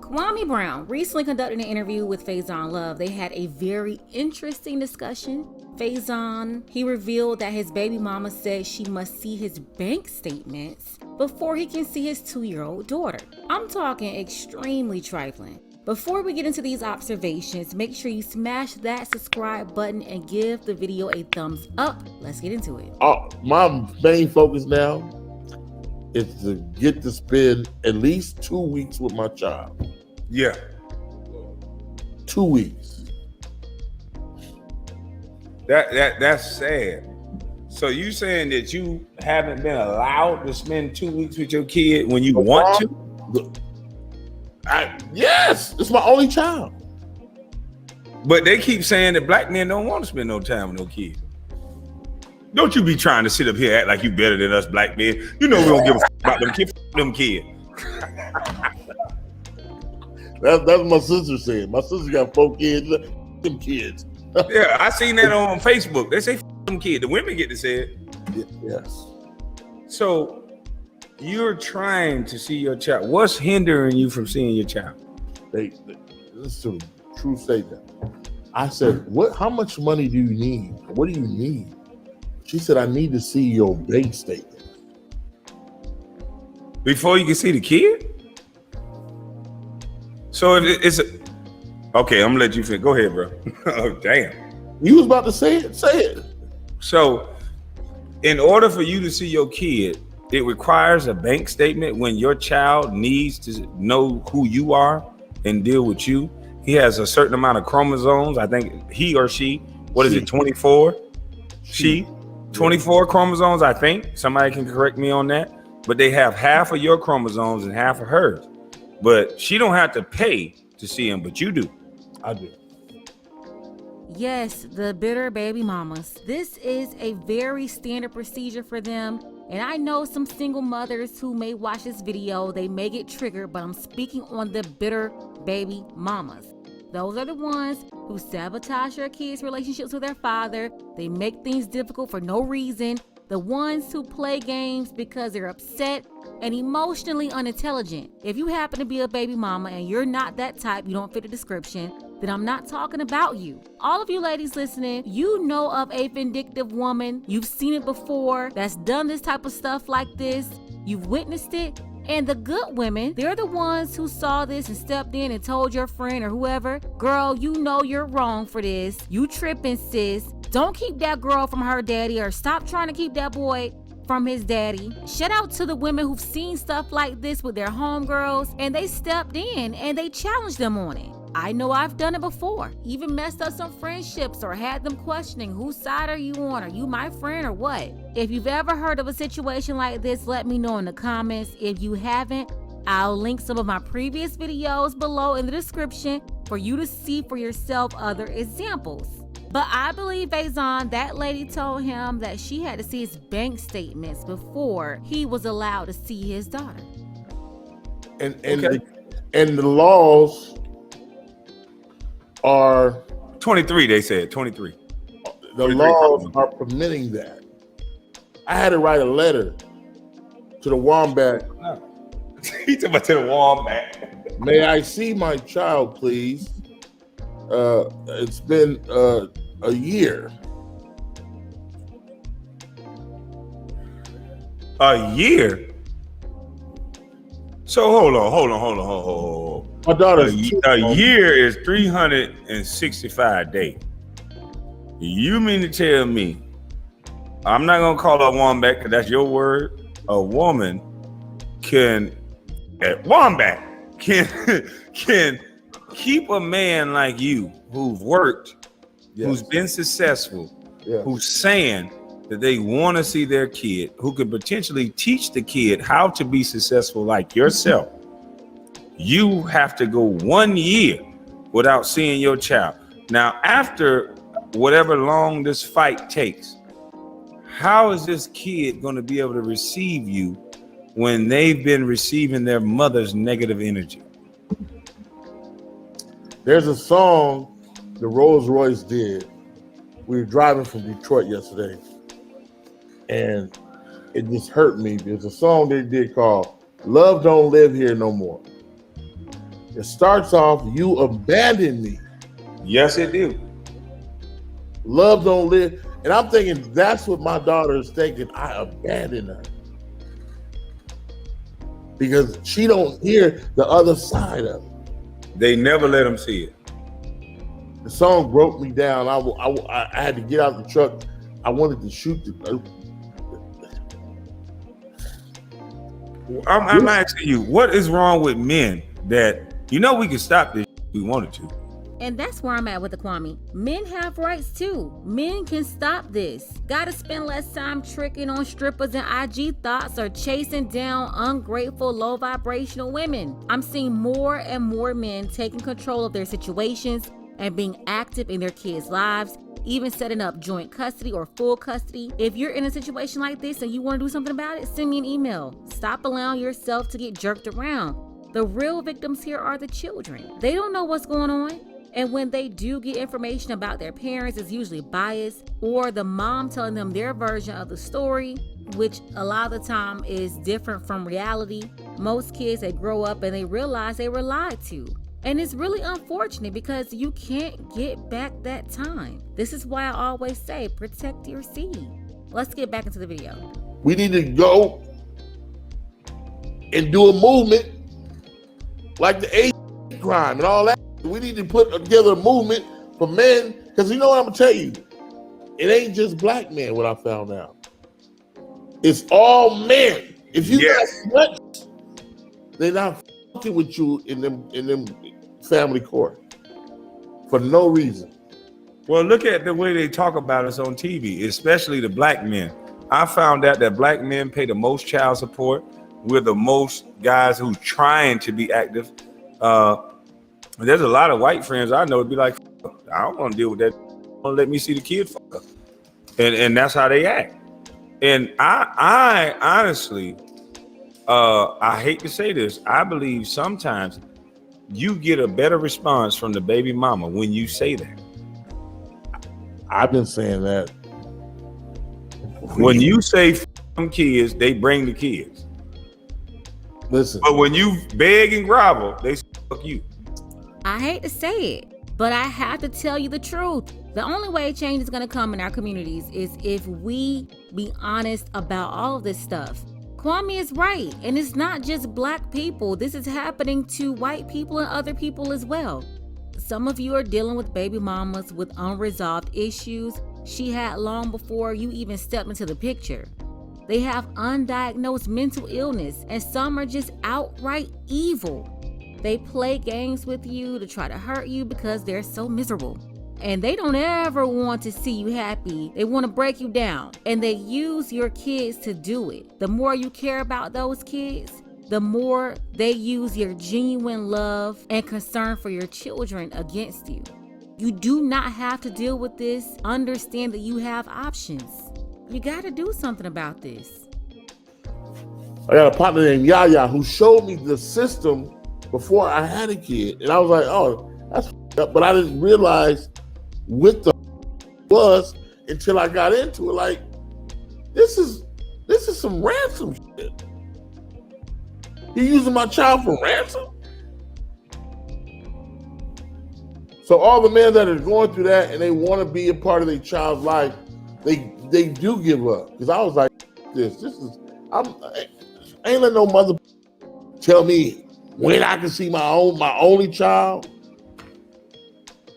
Kwame Brown recently conducted an interview with Faizon Love. They had a very interesting discussion. Faizon, he revealed that his baby mama said she must see his bank statements before he can see his 2-year-old daughter. I'm talking extremely trifling. Before we get into these observations, make sure you smash that subscribe button and give the video a thumbs up. Let's get into it. My main focus now is to get to spend at least 2 weeks with my child. Yeah. 2 weeks. That's sad. So you saying that you haven't been allowed to spend 2 weeks with your kid when you want to? Yes, it's my only child. But they keep saying that black men don't want to spend no time with no kids. Don't you be trying to sit up here act like you better than us black men. You know we don't give a about them kids. That's what my sister said. My sister got 4 kids. Them kids. Yeah, I seen that on Facebook. They say them kids. The women get to say it. Yes. So you're trying to see your child. What's hindering you from seeing your child? This is a true statement. I said, how much money do you need? What do you need? She said, I need to see your bank statement. Before you can see the kid? So if it's okay, I'm gonna let you finish. Go ahead, bro. Oh, damn. You was about to say it. Say it. So in order for you to see your kid, it requires a bank statement when your child needs to know who you are and deal with you. He has a certain amount of chromosomes. I think he or she, what is it, 24? She, 24 chromosomes, I think. Somebody can correct me on that. But they have half of your chromosomes and half of hers. But she don't have to pay to see him, but you do. I do. Yes, the bitter baby mamas. This is a very standard procedure for them. And I know some single mothers who may watch this video, they may get triggered, but I'm speaking on the bitter baby mamas. Those are the ones who sabotage their kids' relationships with their father. They make things difficult for no reason. The ones who play games because they're upset and emotionally unintelligent. If you happen to be a baby mama and you're not that type, you don't fit the description, then I'm not talking about you. All of you ladies listening, you know of a vindictive woman. You've seen it before that's done this type of stuff like this. You've witnessed it. And the good women, they're the ones who saw this and stepped in and told your friend or whoever, girl, you know you're wrong for this. You tripping, sis. Don't keep that girl from her daddy, or stop trying to keep that boy from his daddy. Shout out to the women who've seen stuff like this with their homegirls and they stepped in and they challenged them on it. I know I've done it before, even messed up some friendships or had them questioning, whose side are you on? Are you my friend or what? If you've ever heard of a situation like this, let me know in the comments. If you haven't, I'll link some of my previous videos below in the description for you to see for yourself other examples. But I believe Faizon, that lady told him that she had to see his bank statements before he was allowed to see his daughter. And the laws are 23, they said 23. The laws are permitting that. I had to write a letter to the wombat. He talking about to the wombat. May I see my child, please? It's been a year. A year? So hold on. My daughter's a year is 365 days. You mean to tell me, I'm not gonna call her a wombat because that's your word. A woman can keep a man like you who've worked, who's been successful, who's saying that they want to see their kid, who could potentially teach the kid how to be successful like yourself. You have to go 1 year without seeing your child. Now, after whatever long this fight takes, how is this kid going to be able to receive you when they've been receiving their mother's negative energy? There's a song the Rolls Royce did. We were driving from Detroit yesterday, and it just hurt me. There's a song they did called "Love Don't Live Here No More." It starts off, you abandon me. Yes, it do. Love don't live. And I'm thinking that's what my daughter is thinking. I abandoned her. Because she don't hear the other side of it. They never let them see it. The song broke me down. I had to get out of the truck. I wanted to shoot the. I'm asking you, what is wrong with men that, we can stop this if we wanted to? And that's where I'm at with the Kwame. Men have rights too. Men can stop this. Gotta spend less time tricking on strippers and IG thoughts or chasing down ungrateful, low vibrational women. I'm seeing more and more men taking control of their situations and being active in their kids' lives, even setting up joint custody or full custody. If you're in a situation like this and you want to do something about it, send me an email. Stop allowing yourself to get jerked around. The real victims here are the children. They don't know what's going on. And when they do get information about their parents, it's usually biased, or the mom telling them their version of the story, which a lot of the time is different from reality. Most kids, they grow up and they realize they were lied to. And it's really unfortunate because you can't get back that time. This is why I always say, protect your seed. Let's get back into the video. We need to go and do a movement like the age crime and all that. We need to put together a movement for men, because you know what I'm gonna tell you? It ain't just black men, what I found out. It's all men. If you got nuts, they're not fucking with you in them family court for no reason. Well, look at the way they talk about us on TV, especially the black men. I found out that black men pay the most child support. We're the most guys who trying to be active. There's a lot of white friends I know would be like, I don't want to deal with that. Don't let me see the kid fuck up. And that's how they act. And I honestly, I hate to say this, I believe sometimes you get a better response from the baby mama when you say that. I've been saying that. When you say them kids, they bring the kids. Listen. But when you beg and grovel, they fuck you. I hate to say it, but I have to tell you the truth. The only way change is going to come in our communities is if we be honest about all of this stuff. Kwame is right, and it's not just black people. This is happening to white people and other people as well. Some of you are dealing with baby mamas with unresolved issues she had long before you even stepped into the picture. They have undiagnosed mental illness, and some are just outright evil. They play games with you to try to hurt you because they're so miserable. And they don't ever want to see you happy. They want to break you down. And they use your kids to do it. The more you care about those kids, the more they use your genuine love and concern for your children against you. You do not have to deal with this. Understand that you have options. You got to do something about this. I got a partner named Yaya who showed me the system before I had a kid, and I was like, "Oh, that's up," but I didn't realize what the was until I got into it. Like, this is some ransom shit. You using my child for ransom? So all the men that are going through that and they want to be a part of their child's life, they do give up. Because I was like, I ain't let no mother tell me when I can see my only child,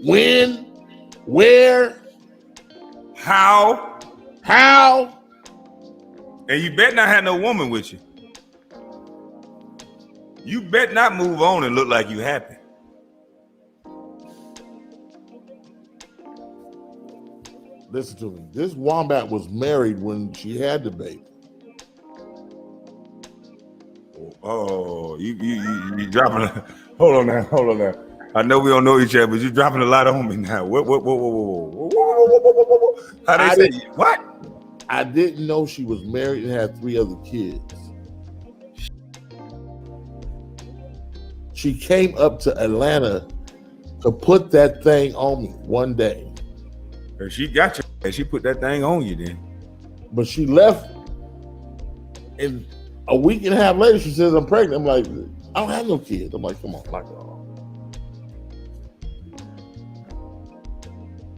when, where, how, and you better not have no woman with you. You better not move on and look like you happy. Listen to me. This wombat was married when she had the baby. Oh, you dropping? Hold on now. I know we don't know each other, but you dropping a lot on me now. Whoa. How they say what? I didn't know she was married and had 3 other kids. She came up to Atlanta to put that thing on me one day. She got you, and she put that thing on you then. But she left, and a week and a half later, she says, "I'm pregnant." I'm like, "I don't have no kids." I'm like, "Come on, knock it off."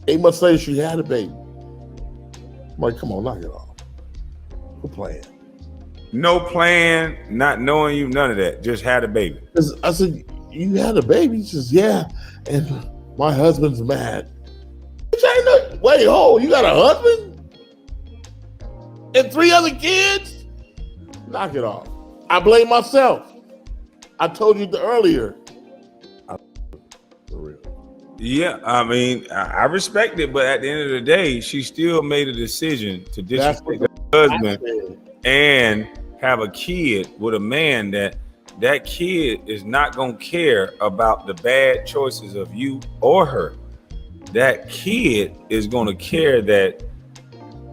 8 months later, she had a baby. I'm like, come on, knock it off. Quit playing. No plan, not knowing you, none of that. Just had a baby. I said, you had a baby? She says, yeah. And my husband's mad. Wait, you got a husband? And 3 other kids? Knock it off. I blame myself. I told you earlier. For real. Yeah, I mean, I respect it, but at the end of the day, she still made a decision to disrespect her husband and have a kid with a man that kid is not going to care about the bad choices of you or her. That kid is going to care that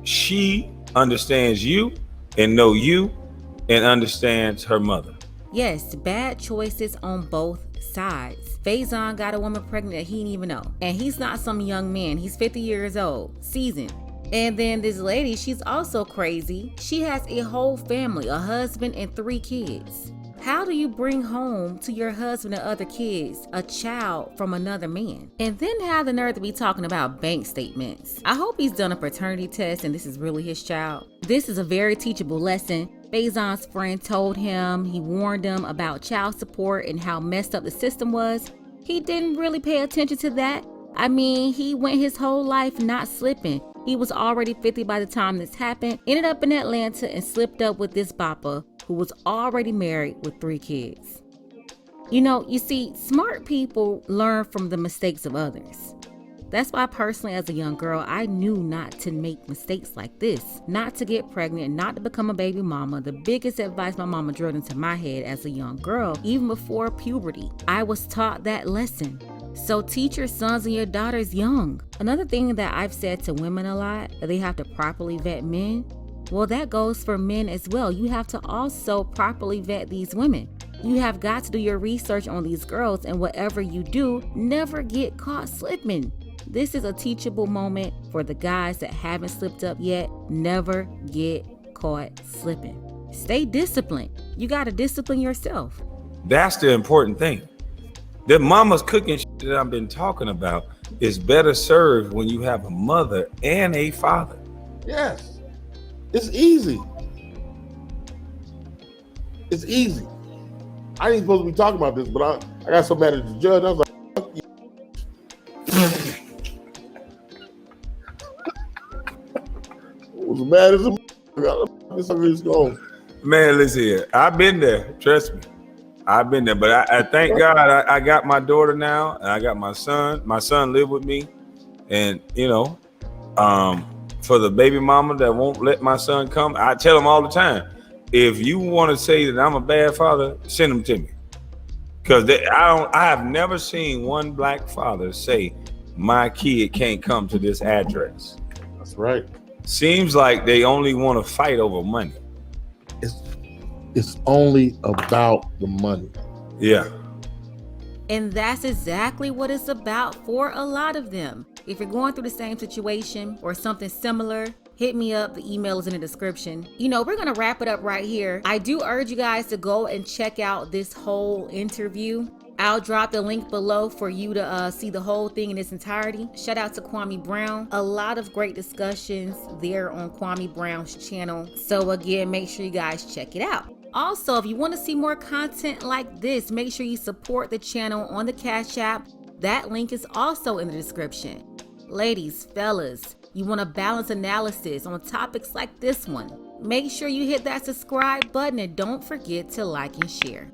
she understands you and know you and understands her mother. Yes, bad choices on both sides. Faizon got a woman pregnant that he didn't even know. And he's not some young man. He's 50 years old, seasoned. And then this lady, she's also crazy. She has a whole family, a husband and 3 kids. How do you bring home to your husband and other kids a child from another man? And then have the nerve to be talking about bank statements. I hope he's done a paternity test and this is really his child. This is a very teachable lesson. Faizon's friend told him, he warned him about child support and how messed up the system was. He didn't really pay attention to that. I mean, he went his whole life not slipping. He was already 50 by the time this happened, ended up in Atlanta and slipped up with this bopper who was already married with 3 kids. You see, smart people learn from the mistakes of others. That's why personally as a young girl, I knew not to make mistakes like this, not to get pregnant, not to become a baby mama. The biggest advice my mama drilled into my head as a young girl, even before puberty. I was taught that lesson. So teach your sons and your daughters young. Another thing that I've said to women a lot, that they have to properly vet men. Well, that goes for men as well. You have to also properly vet these women. You have got to do your research on these girls, and whatever you do, never get caught slipping. This is a teachable moment for the guys that haven't slipped up yet. Never get caught slipping. Stay disciplined. You got to discipline yourself. That's the important thing. The mama's cooking shit that I've been talking about is better served when you have a mother and a father. Yes. It's easy. It's easy. I ain't supposed to be talking about this, but I got so mad at the judge. I was like, fuck you. I was mad as a this going. Man, listen here. I've been there. Trust me. I've been there. But I thank God I got my daughter now. And I got my son. My son live with me. And, for the baby mama that won't let my son come, I tell him all the time, if you want to say that I'm a bad father, send him to me. Because I have never seen one black father say, my kid can't come to this address. That's right. Seems like they only want to fight over money. It's only about the money. Yeah. And that's exactly what it's about for a lot of them. If you're going through the same situation or something similar, hit me up. The email is in the description. We're going to wrap it up right here. I do urge you guys to go and check out this whole interview. I'll drop the link below for you to see the whole thing in its entirety. Shout out to Kwame Brown. A lot of great discussions there on Kwame Brown's channel. So again, make sure you guys check it out. Also, if you want to see more content like this, make sure you support the channel on the Cash App. That link is also in the description. Ladies, fellas, you want a balanced analysis on topics like this one? Make sure you hit that subscribe button and don't forget to like and share.